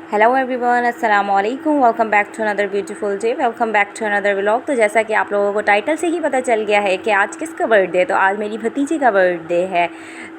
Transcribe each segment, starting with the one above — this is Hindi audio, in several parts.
हेलो एवरीवन, अस्सलाम वालेकुम। Welcome back to another beautiful day, welcome back to another vlog. तो जैसा कि आप लोगों को टाइटल से ही पता चल गया है कि आज किसका बर्थडे है, तो आज मेरी भतीजी का बर्थडे है।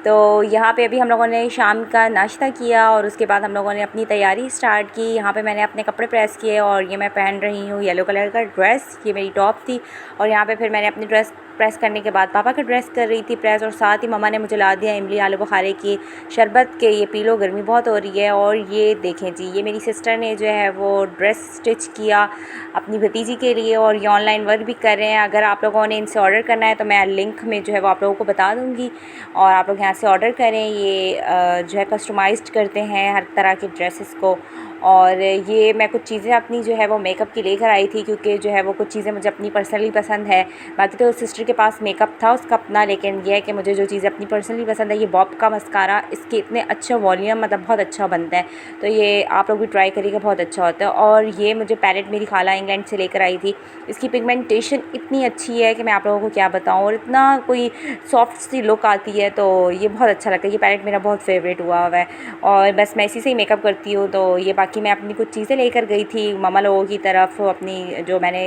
तो यहाँ पे अभी हम लोगों ने शाम का नाश्ता किया और उसके बाद हम लोगों ने अपनी तैयारी स्टार्ट की। यहाँ पे मैंने अपने कपड़े प्रेस किए और ये मैं पहन रही हूँ येलो कलर का ड्रेस, ये मेरी टॉप थी। और यहाँ पे फिर मैंने अपनी ड्रेस प्रेस करने के बाद पापा का ड्रेस कर रही थी प्रेस, और साथ ही मम्मा ने मुझे ला दिया इमली आलू बुखारे की शरबत के, ये पी लो, गर्मी बहुत हो रही है। और ये देखें जी, ये मेरी सिस्टर ने जो है वो ड्रेस स्टिच किया अपनी भतीजी के लिए, और ये ऑनलाइन वर्क भी कर रहे हैं। अगर आप लोगों ने इनसे ऑर्डर करना है तो मैं लिंक में जो है वो आप लोगों को बता दूँगी, और आप लोग यहाँ से ऑर्डर करें। ये जो है कस्टमाइज्ड करते हैं हर तरह के ड्रेसेस को। और ये मैं कुछ चीज़ें अपनी जो है वो मेकअप की लेकर आई थी, क्योंकि जो है वो कुछ चीज़ें मुझे अपनी पर्सनली पसंद है। बाकी तो सिस्टर के पास मेकअप था उसका अपना, लेकिन ये है कि मुझे जो चीज़ें अपनी पर्सनली पसंद है, ये बॉब का मस्कारा, इसके इतने अच्छा वॉल्यूम, मतलब बहुत अच्छा बनता है। तो ये आप लोग भी ट्राई करिएगा, बहुत अच्छा होता है। और ये मुझे पैलेट मेरी खाला इंग्लैंड से लेकर आई थी। इसकी पिगमेंटेशन इतनी अच्छी है कि मैं आप लोगों को क्या बताऊँ, और इतना कोई सॉफ्ट सी लुक आती है, तो ये बहुत अच्छा लगता है। ये पैलेट मेरा बहुत फेवरेट हुआ है, और बस मैं इसी से ही मेकअप करती हूँ। तो ये बाकी मैं अपनी कुछ चीज़ें लेकर गई थी मम्मा लोगों की तरफ, अपनी जो मैंने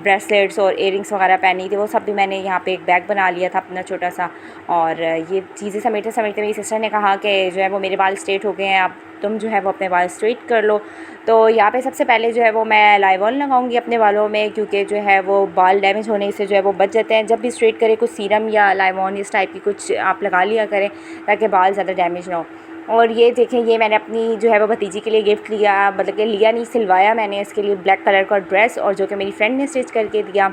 ब्रेसलेट्स और इयरिंग्स वगैरह पहनी थी वो सब भी मैंने यहाँ पे एक बैग बना लिया था अपना छोटा सा। और ये चीज़ें समेटते समेटते मेरी सिस्टर ने कहा कि जो है वो मेरे बाल स्ट्रेट हो गए हैं, अब तुम जो है वो अपने बाल स्ट्रेट कर लो। तो यहाँ पे सबसे पहले जो है वो मैं लाइवॉल लगाऊंगी अपने बालों में, क्योंकि जो है वो बाल डैमेज होने से जो है वो बच जाते हैं। जब भी स्ट्रेट करें कुछ सीरम या लाइवॉन इस टाइप की कुछ आप लगा लिया करें, ताकि बाल ज़्यादा डैमेज ना हो। और ये देखें, ये मैंने अपनी जो है वो भतीजी के लिए गिफ्ट लिया, मतलब कि लिया नहीं, सिलवाया मैंने इसके लिए ब्लैक कलर का ड्रेस, और जो कि मेरी फ्रेंड ने स्टिच करके दिया।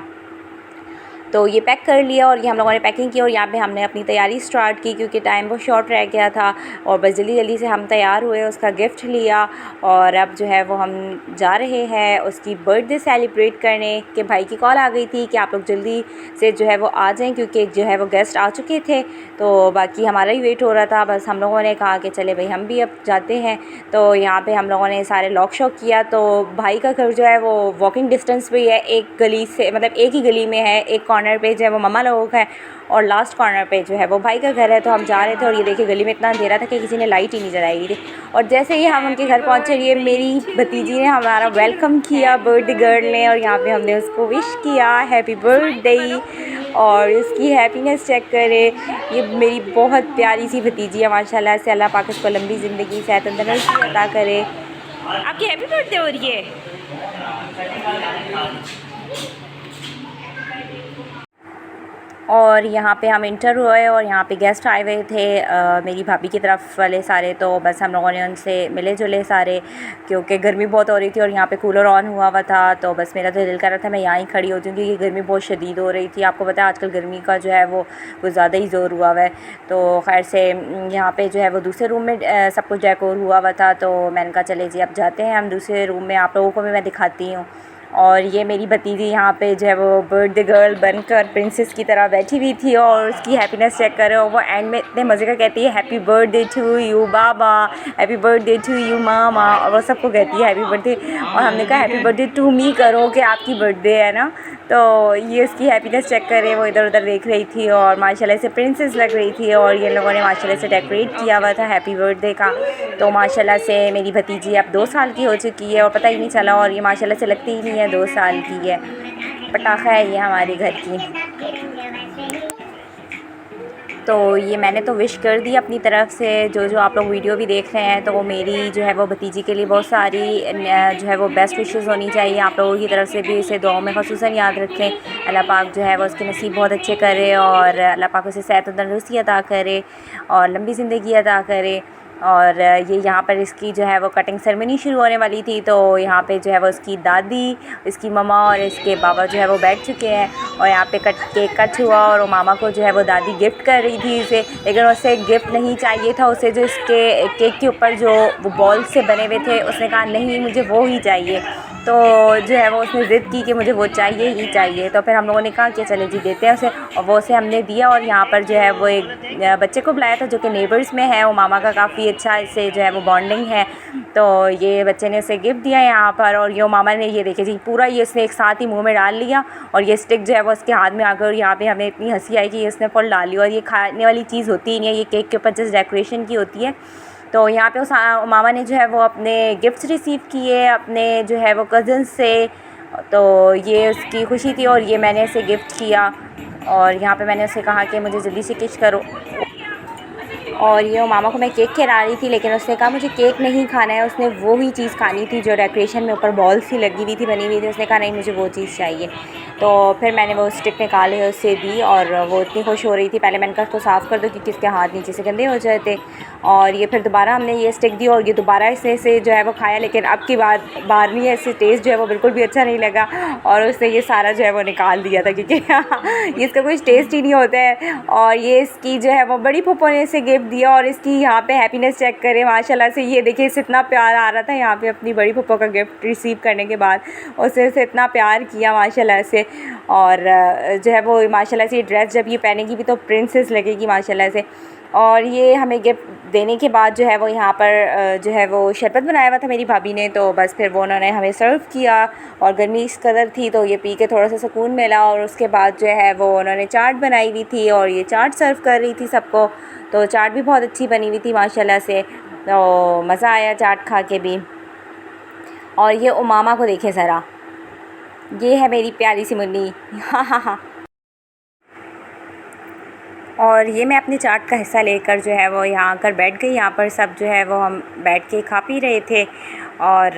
तो ये पैक कर लिया और ये हम लोगों ने पैकिंग की, और यहाँ पे हमने अपनी तैयारी स्टार्ट की, क्योंकि टाइम बहुत शॉर्ट रह गया था। और बस जल्दी जल्दी से हम तैयार हुए, उसका गिफ्ट लिया, और अब जो है वो हम जा रहे हैं उसकी बर्थडे सेलिब्रेट करने। के भाई की कॉल आ गई थी कि आप लोग जल्दी से जो है वो आ जाएँ, क्योंकि जो है वो गेस्ट आ चुके थे। तो बाकी हमारा ही वेट हो रहा था, बस हम लोगों ने कहा कि चले भाई हम भी अब जाते हैं। तो यहाँ पे हम लोगों ने सारे लॉक शॉक किया। तो भाई का घर जो है वो वॉकिंग डिस्टेंस पे ही है, एक गली से, मतलब एक ही गली में है। एक कॉर्नर पे जो है वो मम्मा लोगों का है, और लास्ट कॉर्नर पे जो है वो भाई का घर है। तो हम जा रहे थे, और ये देखिए गली में इतना अंधेरा था कि किसी ने लाइट ही नहीं जलाई थी। और जैसे ही हम उनके घर पहुँचे, ये मेरी भतीजी ने हमारा वेलकम किया, बर्थडे गर्ल ने, और यहाँ पे हमने उसको विश किया हैप्पी बर्थडे, और उसकी हैप्पीनेस चेक करें। ये मेरी बहुत प्यारी सी भतीजी है माशाल्लाह से। अल्लाह पाक उसको लंबी ज़िंदगी सेहत तंदुरुस्ती अता करे। आपकी हैप्पी बर्थडे हो रही है। और यहाँ पे हम इंटर हुए, और यहाँ पे गेस्ट आए हुए थे मेरी भाभी की तरफ वाले सारे। तो बस हम लोगों ने उनसे मिले जुले सारे, क्योंकि गर्मी बहुत हो रही थी और यहाँ पे कूलर ऑन हुआ था। तो बस मेरा तो दिल कर रहा था मैं यहाँ ही खड़ी हो जाऊँ, क्योंकि गर्मी बहुत शदीद हो रही थी। आपको पता है आजकल गर्मी का जो है वो कुछ ज़्यादा ही ज़ोर हुआ है। तो खैर से यहाँ पर जो है वो दूसरे रूम में सब कुछ डेकोर हुआ था। तो मैंने कहा चले जी अब जाते हैं हम दूसरे रूम में, आप लोगों को भी मैं दिखाती हूँ। और ये मेरी भतीजी यहाँ पे जो है वो बर्थडे गर्ल बनकर प्रिंसेस की तरह बैठी हुई थी, और उसकी हैप्पीनेस चेक कर रहे हो। वो एंड में इतने मज़े का कहती है हैप्पी बर्थडे टू यू बाबा, हैप्पी बर्थडे टू यू मामा, और वो सबको कहती है हैप्पी बर्थडे। और हमने कहा हैप्पी बर्थडे टू मी करो कि आपकी बर्थडे है ना। तो ये उसकी हैप्पीनेस चेक करे, वो इधर उधर देख रही थी, और माशाल्लाह से प्रिंसेस लग रही थी। और ये लोगों ने माशाल्लाह से डेकोरेट किया हुआ था हैप्पी बर्थडे का। तो माशाल्लाह से मेरी भतीजी अब 2 साल की हो चुकी है, और पता ही नहीं चला, और ये माशाल्लाह से लगती ही नहीं है 2 साल की है। पटाखा है ये हमारे घर की। तो ये मैंने तो विश कर दी अपनी तरफ से। जो आप लोग वीडियो भी देख रहे हैं, तो वो मेरी जो है वो भतीजी के लिए बहुत सारी जो है वो बेस्ट विशेस होनी चाहिए। आप लोगों की तरफ से भी इसे दुआओं में ख़ुसूसन याद रखें। अल्लाह पाक जो है वो उसके नसीब बहुत अच्छे करे, और अल्लाह पाक उसे सेहत और तंदुरुस्ती अता करे, और लंबी ज़िंदगी अता करे। और ये यहाँ पर इसकी जो है वो कटिंग सेरेमनी शुरू होने वाली थी। तो यहाँ पे जो है वो इसकी दादी, इसकी ममा और इसके बाबा जो है वो बैठ चुके हैं, और यहाँ पे केक कट हुआ, और वो मामा को जो है वो दादी गिफ्ट कर रही थी इसे। लेकिन उसे गिफ्ट नहीं चाहिए था, उसे जो इसके केक के ऊपर जो वो बॉल से बने हुए थे, उसने कहा नहीं मुझे वो ही चाहिए। तो जो है वो उसने ज़िद की कि मुझे वो चाहिए ही चाहिए। तो फिर हम लोगों ने कहा कि चले जी देते हैं उसे, और वो उसे हमने दिया। और यहाँ पर जो है वो एक बच्चे को बुलाया था जो कि नेबर्स में है, वो मामा का काफ़ी अच्छा इससे जो है वो बॉन्डिंग है। तो ये बच्चे ने उसे गिफ्ट दिया यहाँ पर, और ये मामा ने ये देखे जी पूरा ये उसने एक साथ ही मुँह में डाल लिया, और ये स्टिक जो है वो उसके हाथ में आ गई। और यहाँ पर हमें इतनी हंसी आई कि इसने फुल डाल ली, और ये खाने वाली चीज़ होती ही नहीं है, ये केक के ऊपर जस्ट डेकोरेशन की होती है। तो यहाँ पे उस मामा ने जो है वो अपने गिफ्ट्स रिसीव किए अपने जो है वो कज़न से, तो ये उसकी खुशी थी और ये मैंने उसे गिफ्ट किया। और यहाँ पे मैंने उसे कहा कि मुझे जल्दी से किस करो, और ये मामा को मैं केक खिला रही थी, लेकिन उसने कहा मुझे केक नहीं खाना है, उसने वो ही चीज़ खानी थी जो डेकोरेशन में ऊपर बॉल सी लगी हुई थी, बनी हुई थी। उसने कहा नहीं मुझे वो चीज़ चाहिए। तो फिर मैंने वो स्टिक निकाले उससे दी और वो इतनी खुश हो रही थी। पहले मैंने कहा उसको साफ़ कर दो क्योंकि इसके हाथ नीचे से गंदे हो जाते। और ये फिर दोबारा हमने ये स्टिक दी और ये दोबारा इससे जो है वो खाया, लेकिन अब की बार नहीं है, इससे टेस्ट जो है वो बिल्कुल भी अच्छा नहीं लगा और उसने ये सारा जो है वो निकाल दिया था क्योंकि इसका कुछ टेस्ट ही नहीं होता है। और ये इसकी जो है वो बड़ी फूफो ने इसे गिफ्ट दिया और इसकी यहाँ पे हैप्पीनेस चेक करें माशाल्लाह से। ये देखिए इसे इतना प्यार आ रहा था यहाँ पे अपनी बड़ी फूफो का गिफ्ट रिसीव करने के बाद, उसने इसे इतना प्यार किया माशाल्लाह से। और जो है वो माशाल्लाह से ये ड्रेस जब ये पहनेगी भी तो प्रिंसेस लगेगी माशाल्लाह से। और ये हमें गिफ्ट देने के बाद जो है वो यहाँ पर जो है वो शरबत बनाया हुआ था मेरी भाभी ने, तो बस फिर वो उन्होंने हमें सर्व किया और गर्मी इस कदर थी तो ये पी के थोड़ा सा सुकून मिला। और उसके बाद जो है वो उन्होंने चाट बनाई हुई थी और ये चाट सर्व कर रही थी सबको, तो चाट भी बहुत अच्छी बनी हुई थी माशाल्लाह से, तो मज़ा आया चाट खा के भी। और ये उमामा को देखें ज़रा, ये है मेरी प्यारी सी मुन्नी। हाँ हाँ हाँ। और ये मैं अपनी चाट का हिस्सा लेकर जो है वो यहाँ आकर बैठ गई। यहाँ पर सब जो है वो हम बैठ के खा पी रहे थे और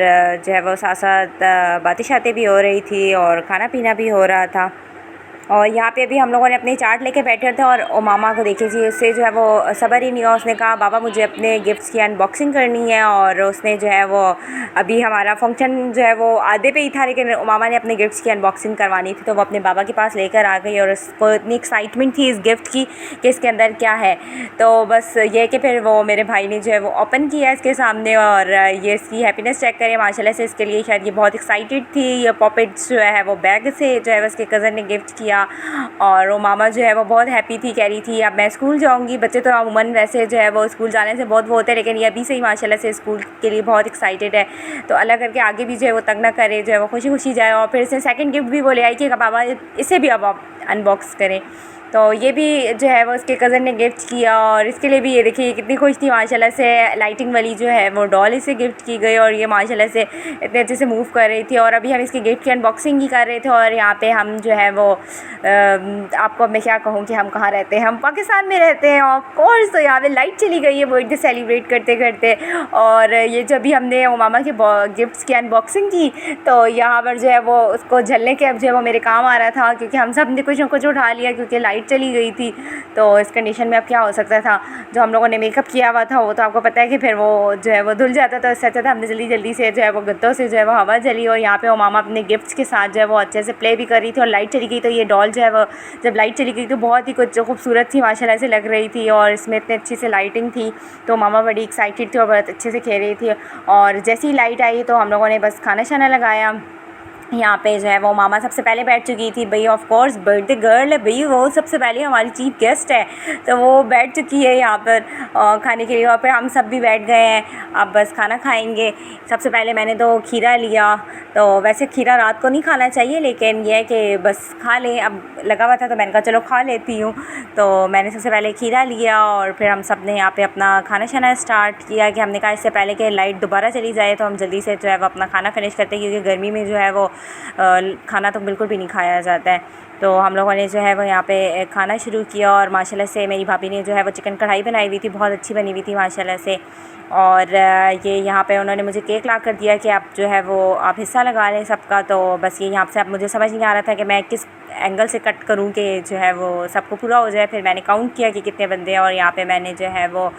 जो है वो साथ साथ बातें शातें भी हो रही थी और खाना पीना भी हो रहा था। और यहाँ पे अभी हम लोगों ने अपनी चाट लेके बैठे थे और मामा को देखिए जी, उससे जो है वो सब्र ही नहीं हुआ। उसने कहा बाबा मुझे अपने गिफ्ट्स की अनबॉक्सिंग करनी है, और उसने जो है वो अभी हमारा फंक्शन जो है वो आधे पे ही था, लेकिन मामा ने अपने गिफ्ट्स की अनबॉक्सिंग करवानी थी तो वो अपने बाबा के पास लेकर आ गई और उसको इतनी एक्साइटमेंट थी इस गिफ्ट की कि इसके अंदर क्या है। तो बस ये कि फिर वो मेरे भाई ने जो है वो ओपन किया इसके सामने और ये इसकी हैप्पीनेस चेक करें माशाल्लाह से। इसके लिए शायद ये बहुत एक्साइटेड थी। ये पॉपेट्स जो है वो बैग से जो है उसके कज़न ने गिफ्ट किया और वो मामा जो है वो बहुत हैप्पी थी, कह रही थी अब मैं स्कूल जाऊंगी। बच्चे तो अमूमन वैसे जो है वो स्कूल जाने से बहुत वो होते हैं, लेकिन ये अभी से ही माशाल्लाह से स्कूल के लिए बहुत एक्साइटेड है। तो अल्लाह करके आगे भी जो है वो तंग ना करे, जो है वो खुशी खुशी जाए। और फिर इसने सेकंड गिफ्ट भी बोले आई कि बाबा इसे भी अब आप अनबॉक्स करें। तो ये भी जो है वो उसके कज़न ने गिफ्ट किया और इसके लिए भी ये देखिए कितनी खुश थी माशाल्लाह से। लाइटिंग वाली जो है वो डॉल इसे गिफ्ट की गई और ये माशाल्लाह से इतने अच्छे से मूव कर रही थी। और अभी हम इसके गिफ्ट की अनबॉक्सिंग ही कर रहे थे और यहाँ पे हम जो है वो आपको मैं क्या कहूँ कि हम कहाँ रहते हैं, हम पाकिस्तान में रहते हैं ऑफ कोर्स। तो यहाँ पे लाइट चली गई है बर्थडे सेलिब्रेट करते करते। और ये जब भी हमने मामा के गिफ्ट्स की अनबॉक्सिंग की तो यहाँ पर जो है वो उसको झलने के अब जो है वो मेरे काम आ रहा था, क्योंकि हम सब ने कुछ ना कुछ उठा लिया क्योंकि लाइट चली गई थी। तो इस कंडीशन में अब क्या हो सकता था, जो हम लोगों ने मेकअप किया हुआ था वो तो आपको पता है कि फिर वो जो है वो धुल जाता था। इससे अच्छा था हमने जल्दी जल्दी से जो है वो गद्दों से जो है वो हवा जली और यहाँ पे वो मामा अपने गिफ्ट्स के साथ जो है वो अच्छे से प्ले भी कर रही थी। और लाइट चली गई तो ये डॉल जो है वो जब लाइट चली गई तो बहुत ही कुछ खूबसूरत थी माशाल्लाह से लग रही थी और इसमें इतनी अच्छी से लाइटिंग थी। तो मामा बड़ी एक्साइटेड थी और बहुत अच्छे से खेल रही थी। और जैसे ही लाइट आई तो हम लोगों ने बस खाना शाना लगाया। यहाँ पे जो है वो मामा सबसे पहले बैठ चुकी थी, भाई ऑफ कोर्स बर्थडे गर्ल है भाई, वो सबसे पहले हमारी चीफ गेस्ट है तो वो बैठ चुकी है यहाँ पर खाने के लिए। और फिर हम सब भी बैठ गए हैं, अब बस खाना खाएंगे। सबसे पहले मैंने तो खीरा लिया, तो वैसे खीरा रात को नहीं खाना चाहिए लेकिन यह है कि बस खा लें, अब लगा हुआ था तो मैंने कहा चलो खा लेती हूँ। तो मैंने सबसे पहले खीरा लिया और फिर हम सब ने यहाँ पे अपना खाना शाना स्टार्ट किया कि हमने कहा इससे पहले कि लाइट दोबारा चली जाए तो हम जल्दी से जो है वो अपना खाना फिनिश करते हैं, क्योंकि गर्मी में जो है वो खाना तो बिल्कुल भी नहीं खाया जाता है। तो हम लोगों ने जो है वो यहाँ पे खाना शुरू किया और माशाल्लाह से मेरी भाभी ने जो है वो चिकन कढ़ाई बनाई हुई थी, बहुत अच्छी बनी हुई थी माशाल्लाह से। और ये यहाँ पे उन्होंने मुझे केक ला कर दिया कि आप जो है वो आप हिस्सा लगा लें सबका। तो बस ये यहाँ से अब मुझे समझ नहीं आ रहा था कि मैं किस एंगल से कट करूँ कि जो है वो सबको पूरा हो जाए। फिर मैंने काउंट किया कि कितने बंदे हैं और यहाँ पे मैंने जो है वो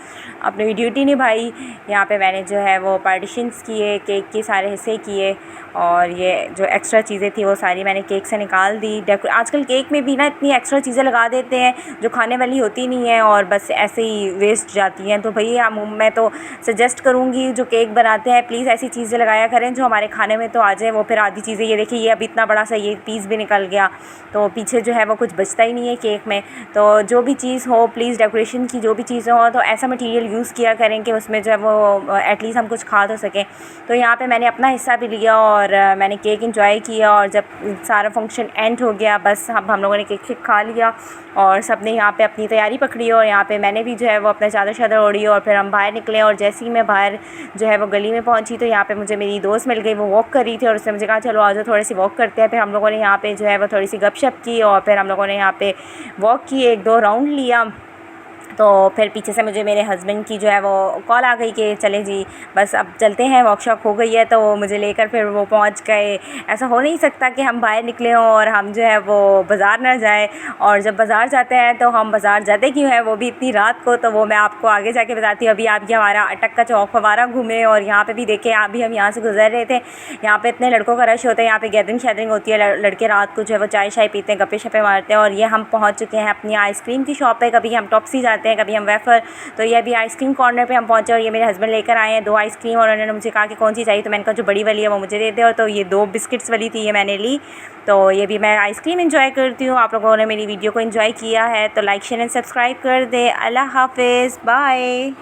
अपनी ड्यूटी निभाई। यहाँ पे मैंने जो है वो पार्टीशंस किए, केक के सारे हिस्से किए और ये जो एक्स्ट्रा चीज़ें थी वो सारी मैंने केक से निकाल दी। आजकल केक में भी ना इतनी एक्स्ट्रा चीज़ें लगा देते हैं जो खाने वाली होती नहीं है और बस ऐसे ही वेस्ट जाती हैं। तो भैया मैं तो सजेस्ट करूँगी जो केक बनाते हैं प्लीज़ ऐसी चीज़ें लगाया करें जो हमारे खाने में तो आ जाए। वो फिर आधी चीज़ें ये देखिए ये अभी इतना बड़ा सा ये पीस भी निकल गया, तो पीछे जो है वो कुछ बचता ही नहीं है केक में। तो जो भी चीज़ हो प्लीज़ डेकोरेशन की जो भी चीज़ें हो तो ऐसा मटेरियल यूज़ किया करें कि उसमें जो है वो एटलीस्ट हम कुछ खा तो सकें। तो यहाँ पे मैंने अपना हिस्सा भी लिया और मैंने केक एंजॉय किया। और जब सारा फंक्शन एंड हो गया बस हम लोगों ने केक खा लिया और सब ने यहाँ पे अपनी तैयारी पकड़ी और यहाँ पे मैंने भी जो है वो अपना चादर शादर ओढ़ी और फिर हम बाहर निकले। और जैसे ही मैं बाहर जो है वो गली में पहुँची तो यहाँ पे मुझे मेरी दोस्त मिल गई, वो वॉक कर रही थी और उसने मुझे कहा चलो आज थोड़ी सी वॉक करते हैं। फिर हम लोगों ने यहाँ पे जो है वो थोड़ी सी गपशप की और फिर हम लोगों ने यहाँ पे वॉक की, 1-2 राउंड लिया। तो फिर पीछे से मुझे मेरे हस्बैंड की जो है वो कॉल आ गई कि चले जी बस अब चलते हैं, वर्कशॉप हो गई है। तो मुझे लेकर फिर वो पहुंच गए। ऐसा हो नहीं सकता कि हम बाहर निकले हों और हम जो है वो बाज़ार ना जाए, और जब बाज़ार जाते हैं तो हम बाज़ार जाते क्यों हैं, वो भी इतनी रात को, तो वो मैं आपको आगे जाके बताती हूँ। अभी आप ये हमारा अटक का चौक फवारा घूमे और यहाँ पे भी देखें, अभी हम यहाँ से गुजर रहे थे। यहाँ पे इतने लड़कों का रश होता है, यहाँ पे गैदरिंग शैदरिंग होती है, लड़के रात को जो है वो चाय शाय पीते हैं, गप्पे शप्पे मारते हैं। और ये हम पहुँच चुके हैं अपनी आइसक्रीम की शॉप पे। कभी हम टॉप्सी जाते हैं, कभी हम वेफर, तो ये अभी आइसक्रीम कॉर्नर पे हम पहुंचे और ये मेरे हस्बैंड लेकर आए हैं 2 आइसक्रीम और उन्होंने मुझे कहा कि कौन सी चाहिए, तो मैंने कहा जो बड़ी वाली है वो मुझे दे दे। और तो ये 2 बिस्किट्स वाली थी, ये मैंने ली। तो ये भी मैं आइसक्रीम एंजॉय करती हूँ। आप लोगों ने मेरी वीडियो को एंजॉय किया है तो लाइक शेयर एंड सब्सक्राइब कर दे। अल्लाह हाफिज़, बाय।